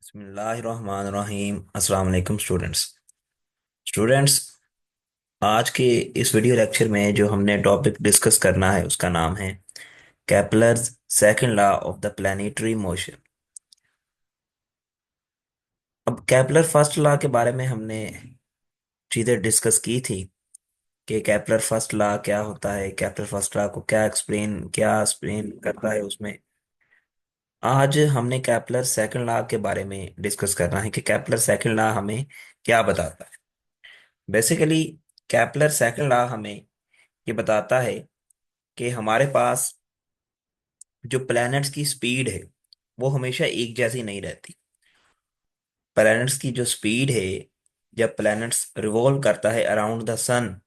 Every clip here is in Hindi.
बिस्मिल्लाहिर्रहमानिर्रहीम। अस्सलाम वालेकुम स्टूडेंट्स। आज के इस वीडियो लेक्चर में जो हमने टॉपिक डिस्कस करना है उसका नाम है Kepler's second law of the planetary motion. अब केपलर फर्स्ट लॉ के बारे में हमने चीज़ें डिस्कस की थी कि केपलर फर्स्ट लॉ क्या होता है, केपलर फर्स्ट लॉ को क्या एक्सप्लेन करता है उसमें। आज हमने केपलर सेकंड लॉ के बारे में डिस्कस करना है कि केपलर सेकंड लॉ हमें क्या बताता है। बेसिकली कैपलर सेकंड लॉ हमें ये बताता है कि हमारे पास जो प्लैनेट्स की स्पीड है वो हमेशा एक जैसी नहीं रहती। प्लैनेट्स की जो स्पीड है, जब प्लैनेट्स रिवॉल्व करता है अराउंड द सन,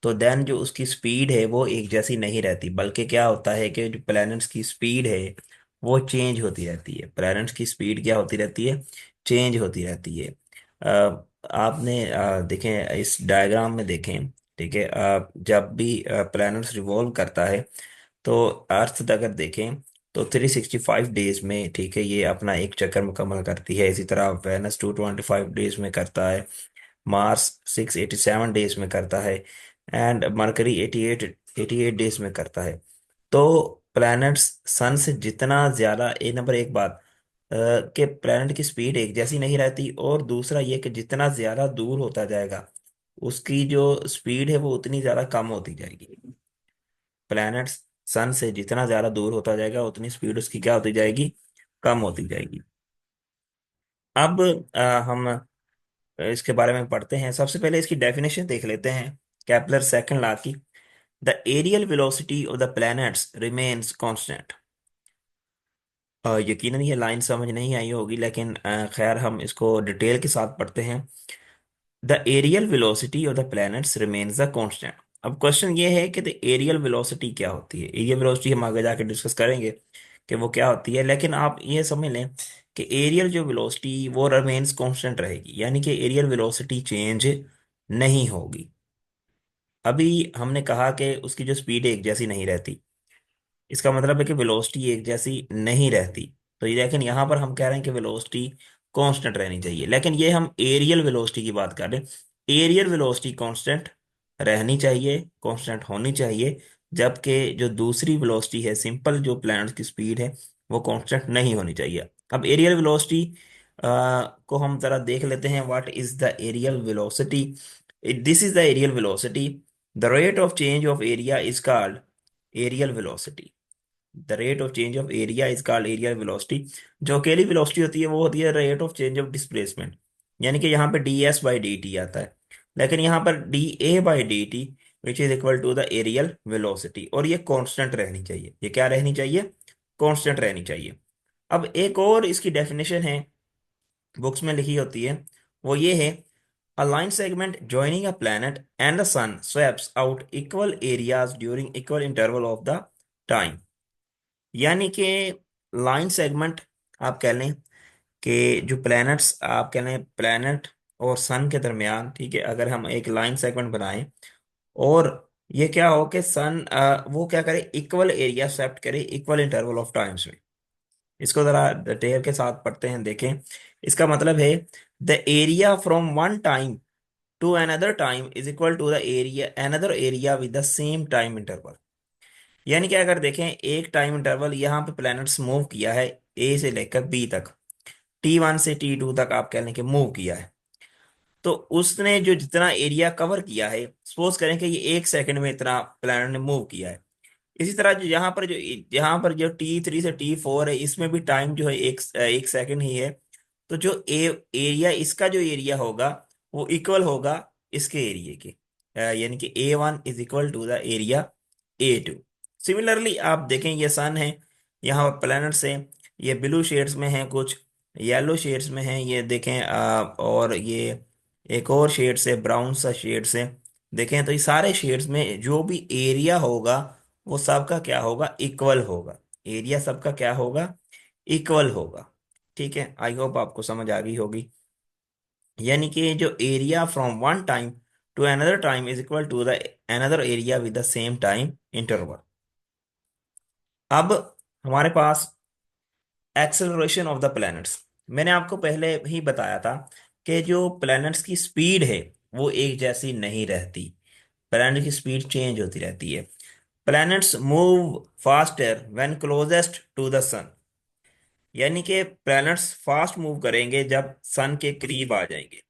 तो देन जो उसकी स्पीड है वो एक जैसी नहीं रहती, बल्कि क्या होता है कि जो प्लैनेट्स की स्पीड है वो चेंज होती रहती है। प्लैनेट्स की स्पीड क्या होती रहती है? चेंज होती रहती है। आपने देखें, इस डायग्राम में देखें, ठीक है। जब भी प्लैनेट्स रिवॉल्व करता है तो अर्थ अगर देखें तो 365 डेज में, ठीक है, ये अपना एक चक्कर मुकम्मल करती है। इसी तरह वेनस 225 डेज में करता है, मार्स 687 डेज में करता है, एंड मरकरी 88 डेज में करता है। तो प्लैनेट्स सन से जितना ज्यादा, एक नंबर एक बात कि प्लैनेट की स्पीड एक जैसी नहीं रहती, और दूसरा ये कि जितना ज्यादा दूर होता जाएगा उसकी जो स्पीड है वो उतनी ज्यादा कम होती जाएगी। प्लैनेट सन से जितना ज्यादा दूर होता जाएगा उतनी स्पीड उसकी क्या होती जाएगी? कम होती जाएगी। अब हम इसके बारे में पढ़ते हैं। सबसे पहले इसकी डेफिनेशन देख लेते हैं केपलर सेकंड लॉ की। The areal velocity of the planets remains constant. यकीनन ये लाइन समझ नहीं आई होगी, लेकिन खैर हम इसको डिटेल के साथ पढ़ते हैं। The areal velocity of the planets remains the constant. अब क्वेश्चन ये है कि द एरियल वेलोसिटी क्या होती है। एरियल वेलोसिटी हम आगे जाके डिस्कस करेंगे कि वो क्या होती है, लेकिन आप ये समझ लें कि एरियल जो वेलोसिटी वो रिमेन्स कांस्टेंट रहेगी, यानी कि एरियल वेलोसिटी चेंज नहीं होगी। अभी हमने कहा कि उसकी जो स्पीड एक जैसी नहीं रहती, इसका मतलब है कि वेलोसिटी एक जैसी नहीं रहती। तो ये लेकिन यहाँ पर हम कह रहे हैं कि वेलोसिटी कांस्टेंट रहनी चाहिए, लेकिन ये हम एरियल वेलोसिटी की बात कर रहे हैं। एरियल वेलोसिटी कांस्टेंट रहनी चाहिए, कांस्टेंट होनी चाहिए, जबकि जो दूसरी वेलोसिटी है, सिंपल जो प्लैनेट की स्पीड है, वो कांस्टेंट नहीं होनी चाहिए। अब एरियल वेलोसिटी को हम जरा देख लेते हैं। What is the areal velocity? This is the areal velocity. The rate of change of area is called areal velocity. The rate of change of area is called areal velocity. जो अकेली वेलोसिटी होती है वो होती है rate of change of displacement, यानी कि यहाँ पे D S by D T आता है, लेकिन यहाँ पर D A by D T which is equal to the areal velocity, और ये कांस्टेंट रहनी चाहिए। ये क्या रहनी चाहिए? कांस्टेंट रहनी चाहिए। अब एक और इसकी डेफिनेशन है, बुक्स में लिखी होती है, वो ये है: a line segment joining a planet and the sun swaps out equal areas during equal interval of the time। यानी कि लाइन सेगमेंट, आप कह लें कि जो प्लैनेट्स, आप कह लें प्लैनेट और सन के दरमियान, ठीक है, अगर हम एक लाइन सेगमेंट बनाएं और ये क्या हो कि सन वो क्या करे, इक्वल एरिया स्वेप्ट करे इक्वल इंटरवल ऑफ टाइम्स में। इसको जरा डिटेल के साथ पढ़ते हैं, देखें। इसका मतलब है the area from one time to another time is equal to the area another area with the same time interval. यानी कि अगर देखें एक टाइम इंटरवल यहाँ पे प्लैनेट्स मूव किया है, ए से लेकर बी तक, T1 से T2 तक आप कह लें कि मूव किया है, तो उसने जो जितना एरिया कवर किया है, सपोज करें कि ये 1 सेकंड में इतना प्लैनेट ने मूव किया है। इसी तरह जो यहाँ पर जो T3 से T4 है, इसमें भी टाइम जो है एक एक सेकंड ही है। तो जो एरिया, इसका जो एरिया होगा वो इक्वल होगा इसके एरिया के। यानी कि A1 is equal to the area A2। Similarly आप देखें, ये सन है, यहाँ पर प्लैनेट्स हैं, ये ब्लू शेड्स में हैं, कुछ येलो शेड्स में हैं, ये देखें और ये एक और शेड्स है, ब्राउन सा शेड्स है। देखें तो ये सारे शेड्स में जो भी एरिया होगा वो सबका क्या होगा? इक्वल होगा। एरिया सबका क्या होगा? इक्वल होगा। ठीक है, आई होप आपको समझ आ गई होगी। यानी कि जो area from one time to another time is equal to the another area with the same time interval. अब हमारे पास एक्सेलरेशन ऑफ द प्लैनेट्स। मैंने आपको पहले ही बताया था कि जो प्लैनेट्स की स्पीड है वो एक जैसी नहीं रहती। प्लैनेट की स्पीड चेंज होती रहती है। Planets move faster when closest to the sun. यानी कि प्लैनेट्स फास्ट मूव करेंगे जब सन के करीब आ जाएंगे।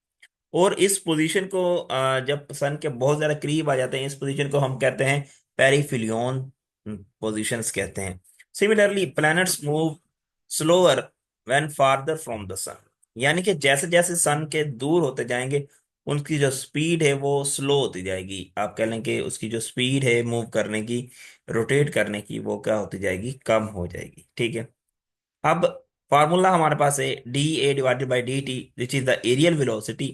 और इस पोजीशन को जब सन के बहुत ज्यादा करीब आ जाते हैं, इस पोजीशन को हम कहते हैं पेरिफिलियन पोजीशंस कहते हैं। Similarly planets move slower when farther from the sun. यानी कि जैसे जैसे सन के दूर होते जाएंगे उनकी जो स्पीड है वो स्लो होती जाएगी। आप कह लें कि उसकी जो स्पीड है मूव करने की, रोटेट करने की, वो क्या होती जाएगी, कम हो जाएगी। ठीक है। अब फार्मूला हमारे पास है dA/dt which is the areal velocity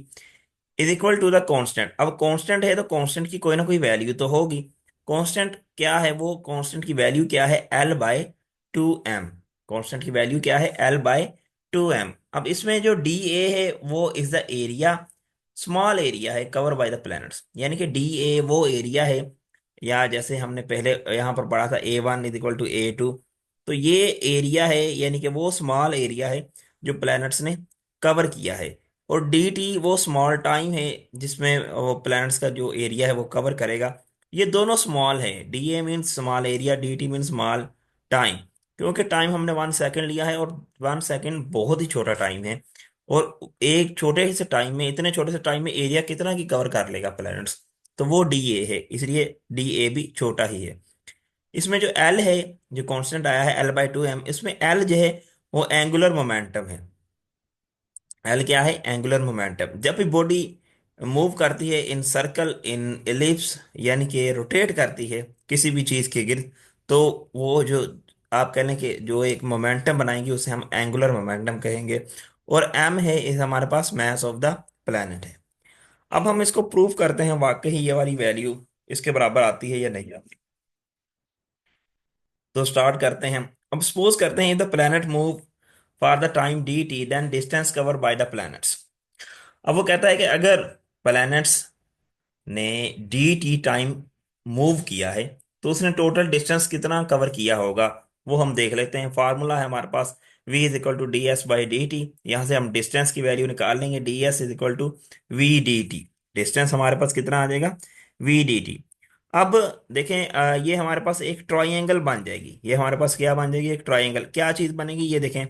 is equal to the constant. अब कांस्टेंट है तो कांस्टेंट की कोई ना कोई वैल्यू तो होगी। कांस्टेंट क्या है, वो कांस्टेंट की वैल्यू क्या है, L/2m। कांस्टेंट की वैल्यू क्या है, L/2m। अब इसमें जो डी ए है वो is the area, small area है कवर बाय द प्लैनेट्स। यानी कि डी ए वो एरिया है, या जैसे हमने पहले यहाँ पर पढ़ा था A1 = A2। तो ये एरिया है, यानी कि वो स्मॉल एरिया है जो प्लैनेट्स ने कवर किया है। और डी टी वो स्मॉल टाइम है जिसमें वो प्लैनेट्स का जो एरिया है वो कवर करेगा। ये दोनों स्मॉल है, D A means small area, D T means small time. क्योंकि टाइम हमने 1 सेकेंड लिया है और 1 सेकेंड बहुत ही छोटा टाइम है। और एक छोटे से टाइम में, इतने छोटे से टाइम में एरिया कितना की कवर कर लेगा प्लैनेट्स, तो वो डी ए है, इसलिए डी ए भी छोटा ही है। इसमें जो एल है, जो कांस्टेंट आया है L/2m, इसमें एल जो है वो एंगुलर मोमेंटम है। एल क्या है, एंगुलर मोमेंटम। जब भी बॉडी मूव करती है इन सर्कल, इन एलिप्स, यानी कि रोटेट करती है किसी भी चीज के गिर्द, तो वो जो आप कह लें कि जो एक मोमेंटम बनाएंगे उसे हम एंगुलर मोमेंटम कहेंगे। और एम है इस हमारे पास मास ऑफ द प्लैनेट है। अब हम इसको प्रूव करते हैं वाकई ये वाली वैल्यू इसके बराबर आती है या नहीं आती। तो स्टार्ट करते हैं। अब सपोज करते हैं the planet move for the time D T then distance cover by the planets. अब वो कहता है कि अगर प्लैनेट्स ने डी टी टाइम मूव किया है तो उसने टोटल डिस्टेंस कितना कवर किया होगा, वो हम देख लेते हैं। फार्मूला है हमारे पास V = ds/dt। यहाँ से हम डिस्टेंस की वैल्यू निकाल लेंगे, ds = VDT। डिस्टेंस हमारे पास कितना आ जाएगा, VDT। अब देखें, ये हमारे पास एक ट्राइंगल बन जाएगी। ये हमारे पास क्या बन जाएगी, एक ट्राइंगल। क्या चीज बनेगी, ये देखें।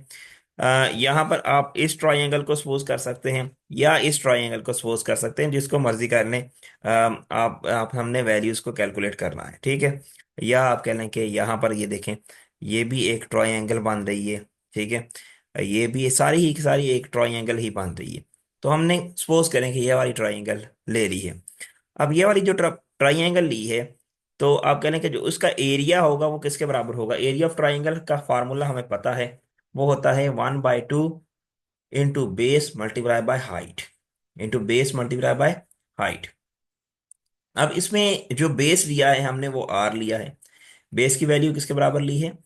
यहाँ पर आप इस ट्राइंगल को सपोज कर सकते हैं या इस ट्राइंगल को सपोज कर सकते हैं, जिसको मर्जी कर लें। आप हमने वैल्यूज को कैलकुलेट करना है, ठीक है। या आप कह लें कि यहाँ पर ये देखें, ये भी एक ट्राइंगल बन रही है, ठीक है। ये भी सारी ही सारी एक ट्राइंगल ही बन रही है। तो हमने सपोज करें कि ये वाली ट्राइंगल ले ली है। अब ये वाली जो ट्राइंगल ली है, तो आप कह लें कि जो उसका एरिया होगा वो किसके बराबर होगा। एरिया ऑफ ट्राइंगल का फार्मूला हमें पता है, वो होता है 1/2 into base multiply by height, into base multiply by height. अब इसमें जो बेस लिया है हमने वो आर लिया है। बेस की वैल्यू किसके बराबर ली है,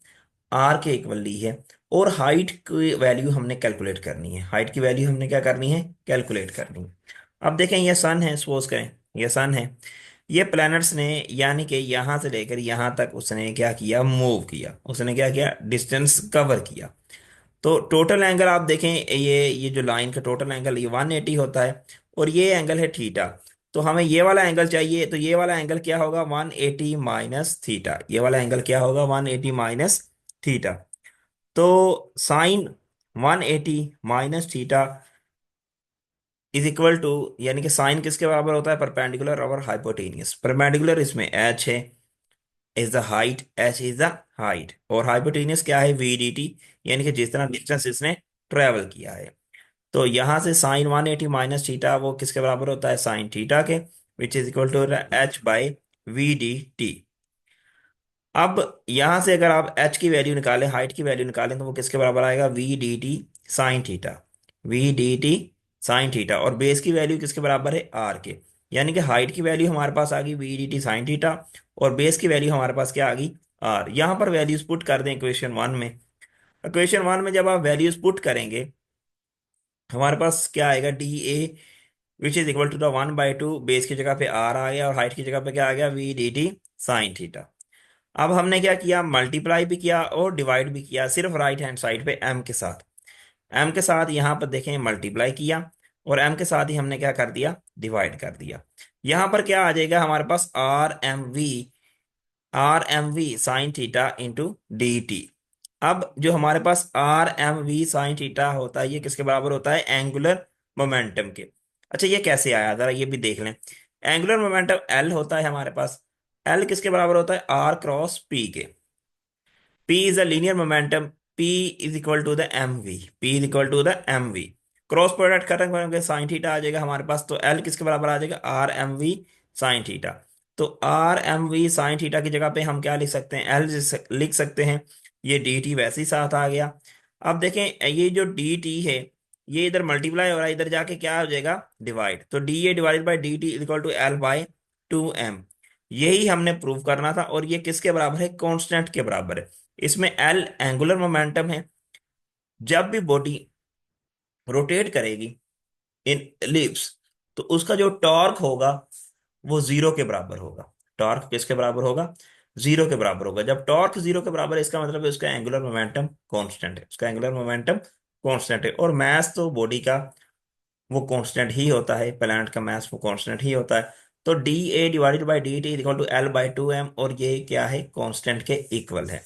आर के इक्वल ली है। और हाइट की वैल्यू हमने कैलकुलेट करनी है, हाइट की वैल्यू हमने क्या करनी है, कैलकुलेट करनी है। अब देखें ये सन है, सपोज करें ये सन है। ये प्लैनेट्स ने, यानी कि यहाँ से लेकर यहाँ तक उसने क्या किया, मूव किया। उसने क्या किया, डिस्टेंस कवर किया। तो टोटल एंगल आप देखें, ये जो लाइन का टोटल एंगल ये 180 होता है। और ये एंगल है थीटा। तो हमें ये वाला एंगल चाहिए, तो ये वाला एंगल क्या होगा, 180 माइनस थीटा। ये वाला एंगल क्या होगा, 180 माइनस थीटा। तो sine 180 minus theta is equal to, यानी कि साइन किसके बराबर होता है, परपेंडिकुलर और हाइपोटेनियस। परपेंडिकुलर इसमें एच है, is the height, H is the height. और हाइपोटेनियस क्या है, VDT। यानी कि जितना डिस्टेंस इसने ट्रेवल किया है। तो यहां से साइन 180 माइनस थीटा वो किसके बराबर होता है, साइन थीटा के, विच इज इक्वल टू H/VDT। अब यहां से अगर आप एच की वैल्यू निकालें, हाइट की वैल्यू निकालें, तो वो किसके बराबर आएगा, VDT sine theta. VDT sine theta. और बेस की वैल्यू किसके बराबर है, आर के। यानी कि हाइट की वैल्यू हमारे पास आ गई VDT साइन थीटा, और बेस की वैल्यू हमारे पास क्या आ गई, आर। यहां पर वैल्यूज पुट कर दें इक्वेशन 1 में। इक्वेशन 1 में जब आप वैल्यूज पुट करेंगे, हमारे पास क्या आएगा, DA which is equal to the 1/2, base की जगह पे आर आ गया और हाइट की जगह पे क्या आ गया, VDT साइन थीटा। अब हमने क्या किया, मल्टीप्लाई भी किया और डिवाइड भी किया, सिर्फ राइट हैंड साइड पे m के साथ। एम के साथ यहाँ पर देखें मल्टीप्लाई किया, और एम के साथ ही हमने क्या कर दिया, डिवाइड कर दिया। यहाँ पर क्या आ जाएगा हमारे पास, R M V sine theta into D T. अब जो हमारे पास R M V sine theta होता है, ये किसके बराबर होता है, एंगुलर मोमेंटम के। अच्छा ये कैसे आया, जरा ये भी देख लें। एंगुलर मोमेंटम एल होता है हमारे पास, एल किसके बराबर होता है, आर क्रॉस पी के। P is a linear momentum, P is equal to the mv, P is equal to the mv। Cross product खत्म करेंगे, साइन थीटा आ जाएगा हमारे पास, तो L किसके बराबर आ जाएगा, R M V sine theta. तो R M V sine theta की जगह पे हम क्या लिख सकते हैं, L लिख सकते हैं। ये डी टी वैसे ही साथ आ गया। अब देखें ये जो डी टी है, ये इधर मल्टीप्लाई हो रहा है, इधर जाके क्या हो जाएगा, डिवाइड। तो D A divided by D T equal to L by two M. यही हमने प्रूव करना था, और ये किसके बराबर है, कांस्टेंट के बराबर है। इसमें एल एंगुलर मोमेंटम है। जब भी बॉडी रोटेट करेगी इन एलिप्स, तो उसका जो टॉर्क होगा वो जीरो के बराबर होगा। टॉर्क किसके बराबर होगा, जीरो के बराबर होगा। जब टॉर्क जीरो के बराबर है, इसका मतलब है उसका एंगुलर मोमेंटम कांस्टेंट है, उसका एंगुलर मोमेंटम कांस्टेंट है। और मास तो बॉडी का वो कांस्टेंट ही होता है, प्लैनेट का मास वो कांस्टेंट ही होता है। तो D A divided by D T equal to L by two M, और ये क्या है, कांस्टेंट के इक्वल है।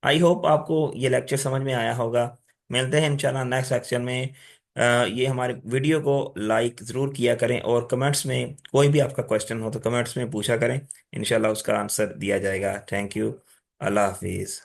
आई होप आपको ये लेक्चर समझ में आया होगा। मिलते हैं इंशाल्लाह नेक्स्ट सेक्शन में। ये हमारे वीडियो को लाइक ज़रूर किया करें, और कमेंट्स में कोई भी आपका क्वेश्चन हो तो कमेंट्स में पूछा करें, इंशाल्लाह उसका आंसर दिया जाएगा। Thank you. अल्लाह हाफिज़।